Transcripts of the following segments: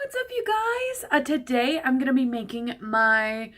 What's up, you guys? Today I'm gonna be making my,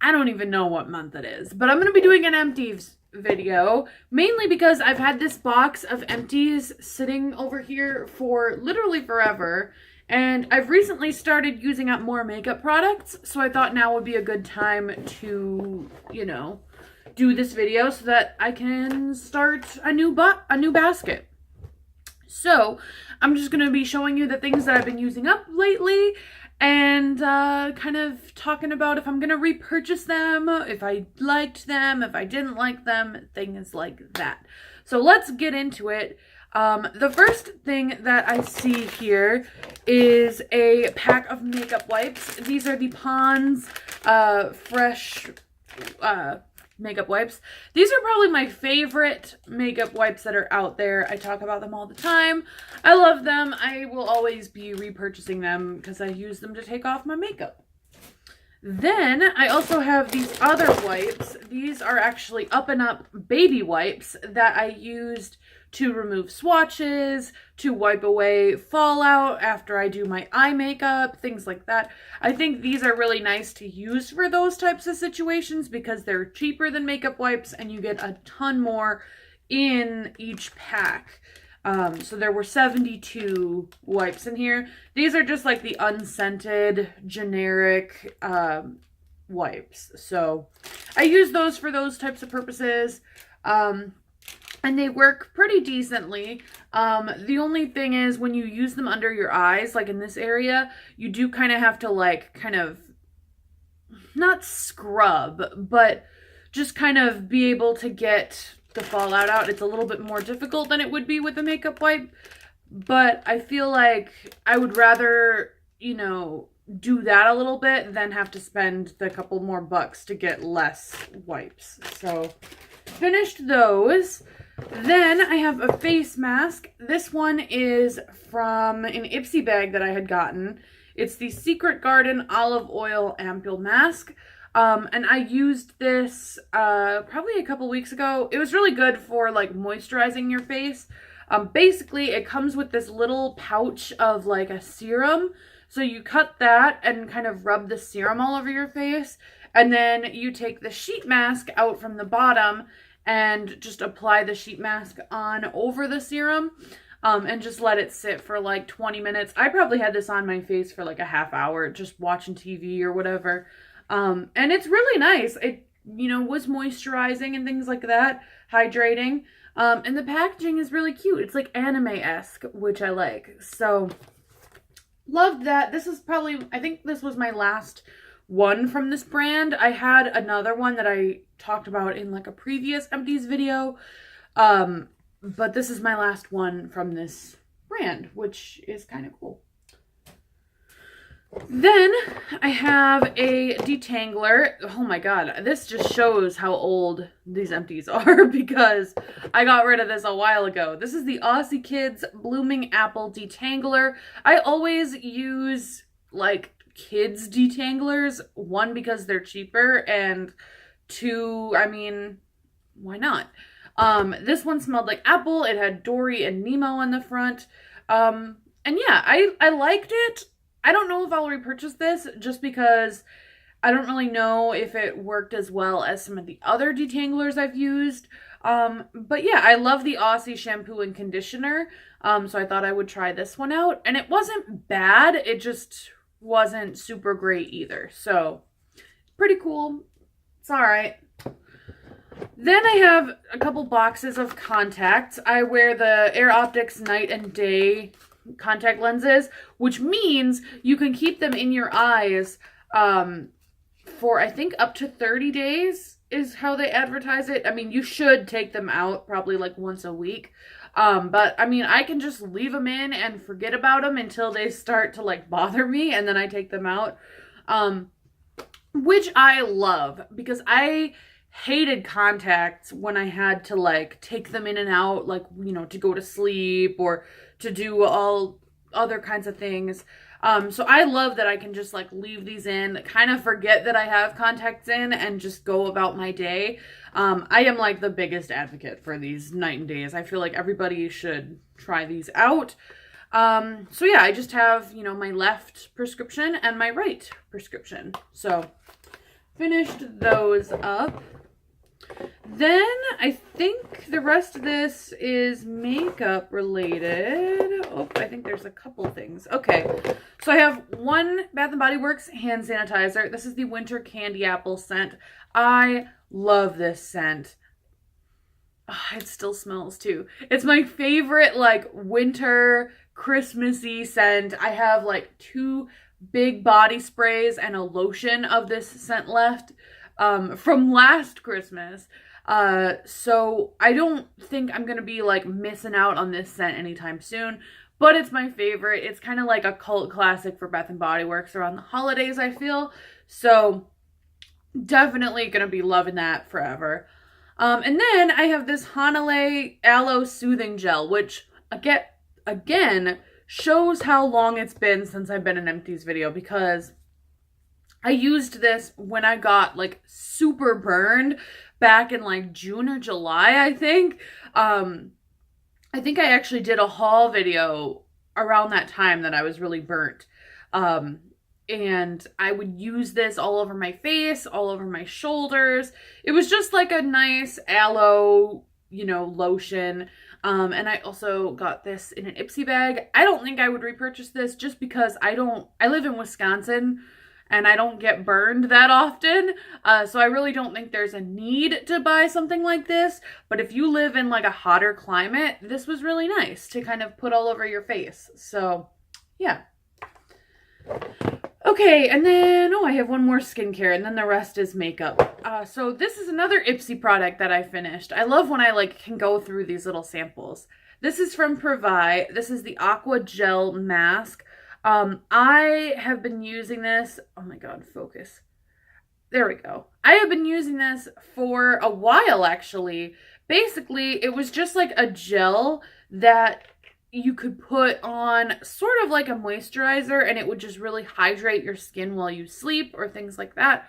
I don't even know what month it is, but I'm gonna be doing an empties video, mainly because I've had this box of empties sitting over here for literally forever, and I've recently started using up more makeup products, so I thought now would be a good time to, do this video so that I can start a new basket. So I'm just going to be showing you the things that I've been using up lately and kind of talking about if I'm going to repurchase them, if I liked them, if I didn't like them, things like that. So let's get into it. The first thing that I see here is a pack of makeup wipes. These are the Pond's Fresh makeup wipes. These are probably my favorite makeup wipes that are out there. I talk about them all the time. I love them. I will always be repurchasing them because I use them to take off my makeup. Then I also have these other wipes. These are actually Up and Up baby wipes that I used to remove swatches, to wipe away fallout after I do my eye makeup, things like that. I think these are really nice to use for those types of situations because they're cheaper than makeup wipes and you get a ton more in each pack. So there were 72 wipes in here. These are just like the unscented, generic wipes. So I use those for those types of purposes. And they work pretty decently. The only thing is when you use them under your eyes, like in this area, you do kind of have to not scrub, but just kind of be able to get the fallout out. It's a little bit more difficult than it would be with a makeup wipe, but I feel like I would rather, do that a little bit than have to spend the couple more bucks to get less wipes. So finished those. Then I have a face mask. This one is from an Ipsy bag that I had gotten. It's the Secret Garden Olive Oil Ampoule Mask. And I used this probably a couple weeks ago. It was really good for like moisturizing your face. Basically, it comes with this little pouch of like a serum. So you cut that and kind of rub the serum all over your face. And then you take the sheet mask out from the bottom and just apply the sheet mask on over the serum and just let it sit for like 20 minutes. I probably had this on my face for like a half hour just watching TV or whatever. And it's really nice. It, was moisturizing and things like that, hydrating. And the packaging is really cute. It's like anime-esque, which I like. So loved that. This is probably, I think this was my last one from this brand. I had another one that I talked about in like a previous empties video, but this is my last one from this brand, which is kind of cool. Then I have a detangler. Oh my god, this just shows how old these empties are because I got rid of this a while ago. This is the Aussie Kids Blooming Apple Detangler. I always use like kids detanglers, one because they're cheaper, and two, I mean, why not? This one smelled like apple. It had Dory and Nemo on the front. And yeah, I liked it. I don't know if I'll repurchase this just because I don't really know if it worked as well as some of the other detanglers I've used. But yeah, I love the Aussie shampoo and conditioner. So I thought I would try this one out, and it wasn't bad. It just wasn't super great either. So pretty cool. It's all right. Then I have a couple boxes of contacts. I wear the Air Optics night and day contact lenses, which means you can keep them in your eyes for I think up to 30 days is how they advertise it. I mean, you should take them out probably like once a week. But I mean, I can just leave them in and forget about them until they start to like bother me, and then I take them out. Which I love because I hated contacts when I had to like take them in and out, like, to go to sleep or to do all other kinds of things. So I love that I can just like leave these in, kind of forget that I have contacts in and just go about my day. I am like the biggest advocate for these night and days. I feel like everybody should try these out. So yeah, I just have, you know, my left prescription and my right prescription. So finished those up. Then I think the rest of this is makeup related. Oh, I think there's a couple things. Okay, so I have one Bath & Body Works hand sanitizer. This is the Winter Candy Apple scent. I love this scent. Oh, it still smells too. It's my favorite like winter Christmassy scent. I have like 2 big body sprays and a lotion of this scent left from last Christmas. So I don't think I'm gonna be like missing out on this scent anytime soon, but it's my favorite. It's kind of like a cult classic for Bath & Body Works around the holidays, I feel. So definitely gonna be loving that forever. And then I have this Hanalei Aloe Soothing Gel, which again shows how long it's been since I've been in Empties video, because I used this when I got like super burned back in like June or July, I think. I think I actually did a haul video around that time that I was really burnt. And I would use this all over my face, all over my shoulders. It was just like a nice aloe, you know, lotion. And I also got this in an Ipsy bag. I don't think I would repurchase this just because I live in Wisconsin and I don't get burned that often. So I really don't think there's a need to buy something like this. But if you live in like a hotter climate, this was really nice to kind of put all over your face. So yeah. Okay, and then, oh, I have one more skincare, and then the rest is makeup. So this is another Ipsy product that I finished. I love when I, like, can go through these little samples. This is from Provi. This is the Aqua Gel Mask. I have been using this, oh my god, focus. There we go. I have been using this for a while, actually. Basically, it was just like a gel that you could put on sort of like a moisturizer, and it would just really hydrate your skin while you sleep or things like that.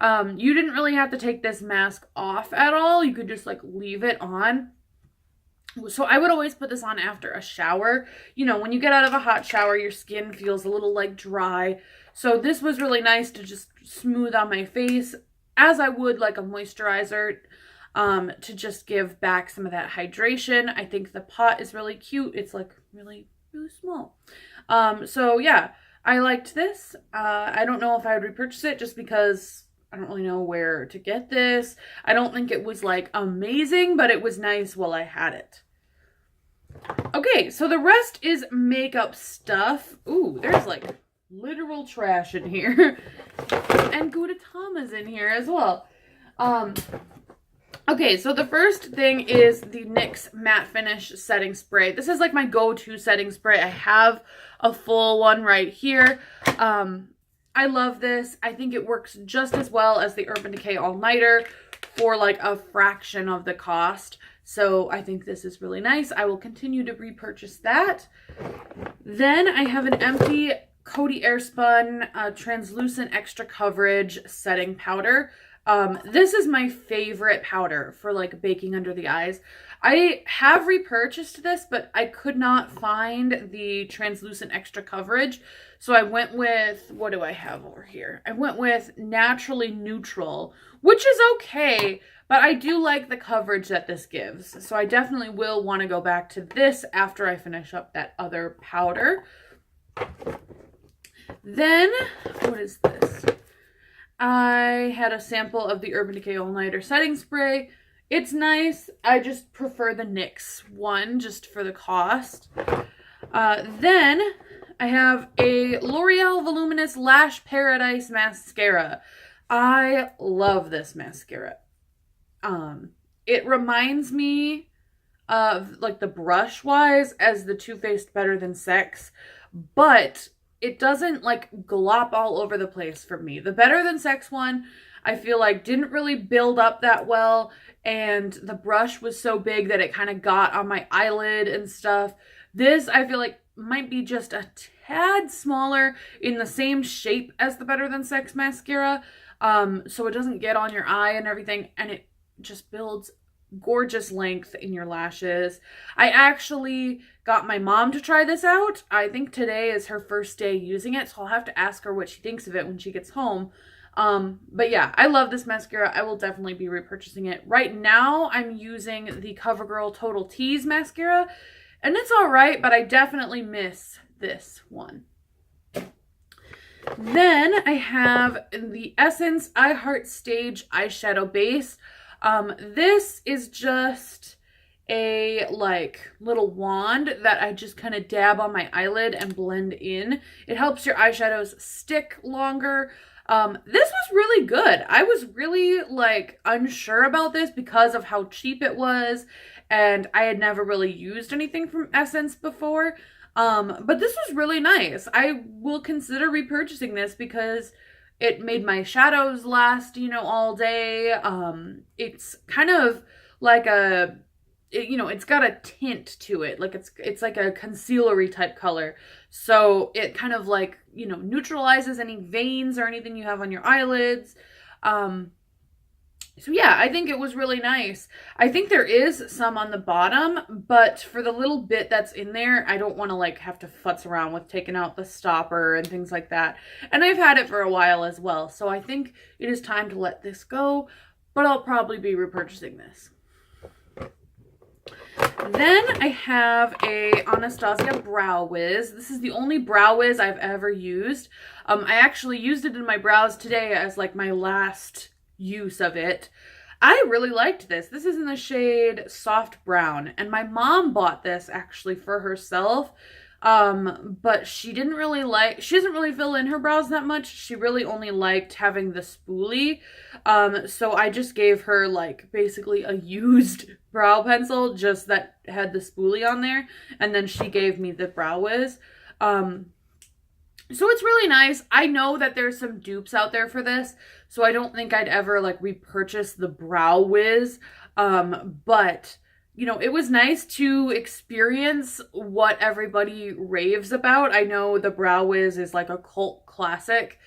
You didn't really have to take this mask off at all. You could just like leave it on. So I would always put this on after a shower. You know, when you get out of a hot shower, your skin feels a little like dry. So this was really nice to just smooth on my face as I would like a moisturizer. To just give back some of that hydration. I think the pot is really cute. It's like really, really small. So yeah, I liked this. I don't know if I would repurchase it just because I don't really know where to get this. I don't think it was like amazing, but it was nice while I had it. Okay, so the rest is makeup stuff. Ooh, there's like literal trash in here. And Gudetama's in here as well. Okay, so the first thing is the NYX Matte Finish Setting Spray. This is like my go-to setting spray. I have a full one right here. I love this. I think it works just as well as the Urban Decay All Nighter for like a fraction of the cost. So I think this is really nice. I will continue to repurchase that. Then I have an empty Coty Airspun Translucent Extra Coverage Setting Powder. This is my favorite powder for like baking under the eyes. I have repurchased this, but I could not find the translucent extra coverage. So I went with, what do I have over here? I went with Naturally Neutral, which is okay, but I do like the coverage that this gives. So I definitely will want to go back to this after I finish up that other powder. Then, what is this? I had a sample of the Urban Decay All Nighter Setting Spray. It's nice. I just prefer the NYX one just for the cost. Then I have a L'Oreal Voluminous Lash Paradise Mascara. I love this mascara. It reminds me of like the brush wise as the Too Faced Better Than Sex, but it doesn't like glop all over the place for me. The Better Than Sex one, I feel like didn't really build up that well, and the brush was so big that it kind of got on my eyelid and stuff. This, I feel like, might be just a tad smaller in the same shape as the Better Than Sex mascara, so it doesn't get on your eye and everything, and it just builds gorgeous length in your lashes. I actually got my mom to try this out. I think today is her first day using it, so I'll have to ask her what she thinks of it when she gets home. But yeah, I love this mascara. I will definitely be repurchasing it. Right now, I'm using the CoverGirl Total Tease mascara, and it's all right, but I definitely miss this one. Then I have the Essence I Heart Stage eyeshadow base. This is just a like little wand that I just kind of dab on my eyelid and blend in. It helps your eyeshadows stick longer. This was really good. I was really like unsure about this because of how cheap it was, and I had never really used anything from Essence before. But this was really nice. I will consider repurchasing this because it made my shadows last, you know, all day. It's kind of like it's got a tint to it. Like it's like a concealery type color. So it kind of like, you know, neutralizes any veins or anything you have on your eyelids. So yeah, I think it was really nice. I think there is some on the bottom, but for the little bit that's in there, I don't want to like have to futz around with taking out the stopper and things like that. And I've had it for a while as well, so I think it is time to let this go, but I'll probably be repurchasing this. Then I have a Anastasia Brow Wiz. This is the only Brow Wiz I've ever used. I actually used it in my brows today as like my last use of it. I really liked this. This is in the shade Soft Brown, and my mom bought this actually for herself. But she doesn't really fill in her brows that much. She really only liked having the spoolie. So I just gave her like basically a used brow pencil just that had the spoolie on there, and then she gave me the Brow Wiz. So it's really nice. I know that there's some dupes out there for this, so I don't think I'd ever like repurchase the Brow Wiz. But you know, it was nice to experience what everybody raves about. I know the Brow Wiz is like a cult classic.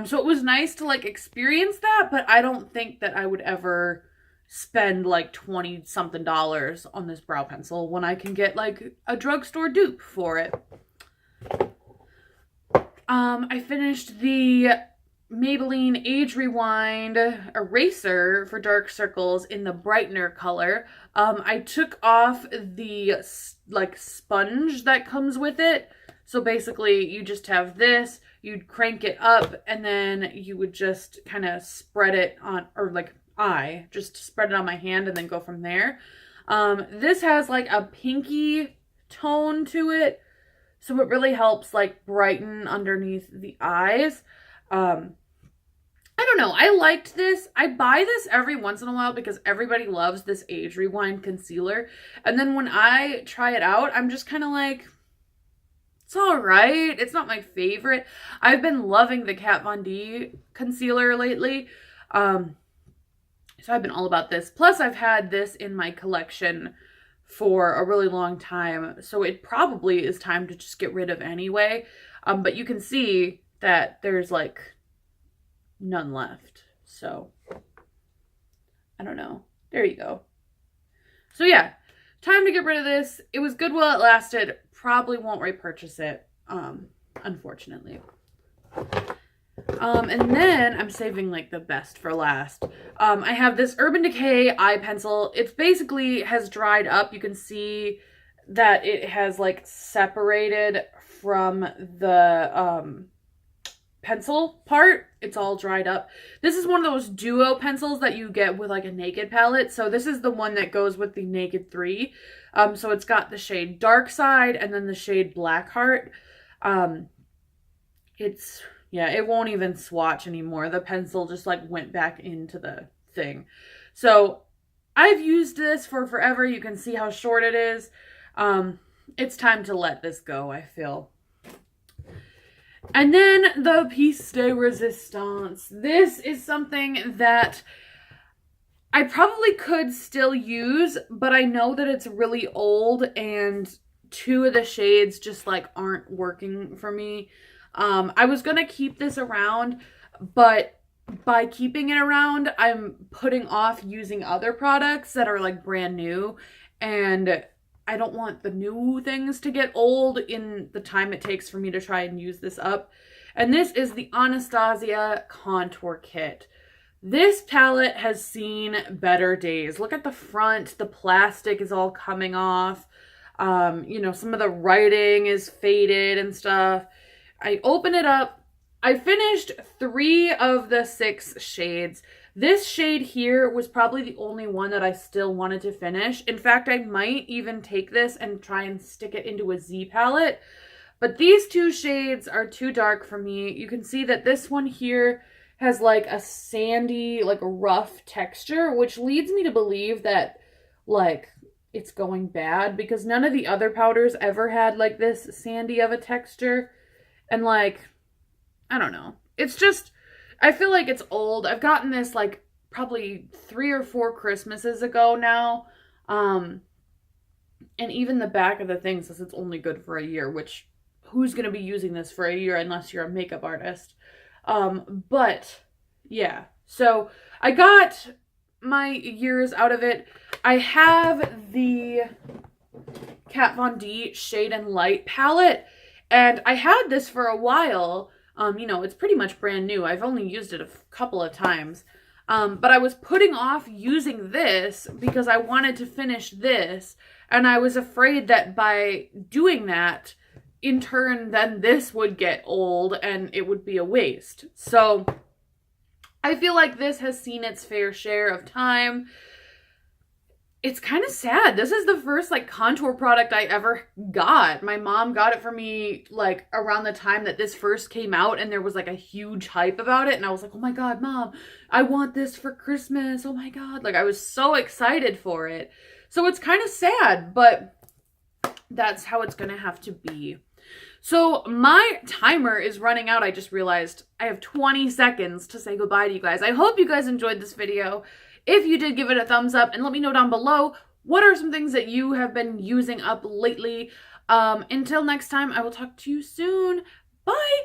So it was nice to like experience that, but I don't think that I would ever spend like $20-something on this brow pencil when I can get like a drugstore dupe for it. I finished the Maybelline Age Rewind eraser for dark circles in the brightener color. I took off the like sponge that comes with it. So basically you just have this, you'd crank it up, and then you would just kind of spread it on, or like I just spread it on my hand and then go from there. This has like a pinky tone to it, so it really helps like brighten underneath the eyes. I don't know. I liked this. I buy this every once in a while because everybody loves this Age Rewind concealer. And then when I try it out, I'm just kind of like, it's all right. It's not my favorite. I've been loving the Kat Von D concealer lately. So I've been all about this. Plus, I've had this in my collection for a really long time, so it probably is time to just get rid of anyway. But you can see that there's like none left, so I don't know. There you go. So yeah, time to get rid of this. It was good while it lasted. Probably won't repurchase it, unfortunately. And then I'm saving like the best for last. I have this Urban Decay eye pencil. It basically has dried up. You can see that it has like separated from the pencil part. It's all dried up. This is one of those duo pencils that you get with like a Naked palette. So this is the one that goes with the Naked 3. So it's got the shade Dark Side and then the shade Black Heart. Yeah, it won't even swatch anymore. The pencil just like went back into the thing. So I've used this for forever. You can see how short it is. It's time to let this go, I feel. And then the Piece de Resistance. This is something that I probably could still use, but I know that it's really old and two of the shades just like aren't working for me. I was going to keep this around, but by keeping it around, I'm putting off using other products that are like brand new, and I don't want the new things to get old in the time it takes for me to try and use this up. And this is the Anastasia Contour Kit. This palette has seen better days. Look at the front. The plastic is all coming off. You know, some of the writing is faded and stuff. I open it up. I finished 3 of the 6 shades. This shade here was probably the only one that I still wanted to finish. In fact, I might even take this and try and stick it into a Z palette. But these 2 shades are too dark for me. You can see that this one here has like a sandy, like rough texture, which leads me to believe that like it's going bad, because none of the other powders ever had like this sandy of a texture. And like, I don't know. It's just, I feel like it's old. I've gotten this like probably 3 or 4 Christmases ago now. And even the back of the thing says it's only good for a year, which who's going to be using this for a year unless you're a makeup artist? But yeah, so I got my years out of it. I have the Kat Von D Shade and Light palette, and I had this for a while. You know, it's pretty much brand new. I've only used it a couple of times. But I was putting off using this because I wanted to finish this. And I was afraid that by doing that, in turn, then this would get old and it would be a waste. So I feel like this has seen its fair share of time. It's kind of sad. This is the first like contour product I ever got. My mom got it for me like around the time that this first came out, and there was like a huge hype about it. And I was like, oh my God, Mom, I want this for Christmas. Oh my God. Like I was so excited for it. So it's kind of sad, but that's how it's going to have to be. So my timer is running out. I just realized I have 20 seconds to say goodbye to you guys. I hope you guys enjoyed this video. If you did, give it a thumbs up and let me know down below what are some things that you have been using up lately. Until next time, I will talk to you soon. Bye!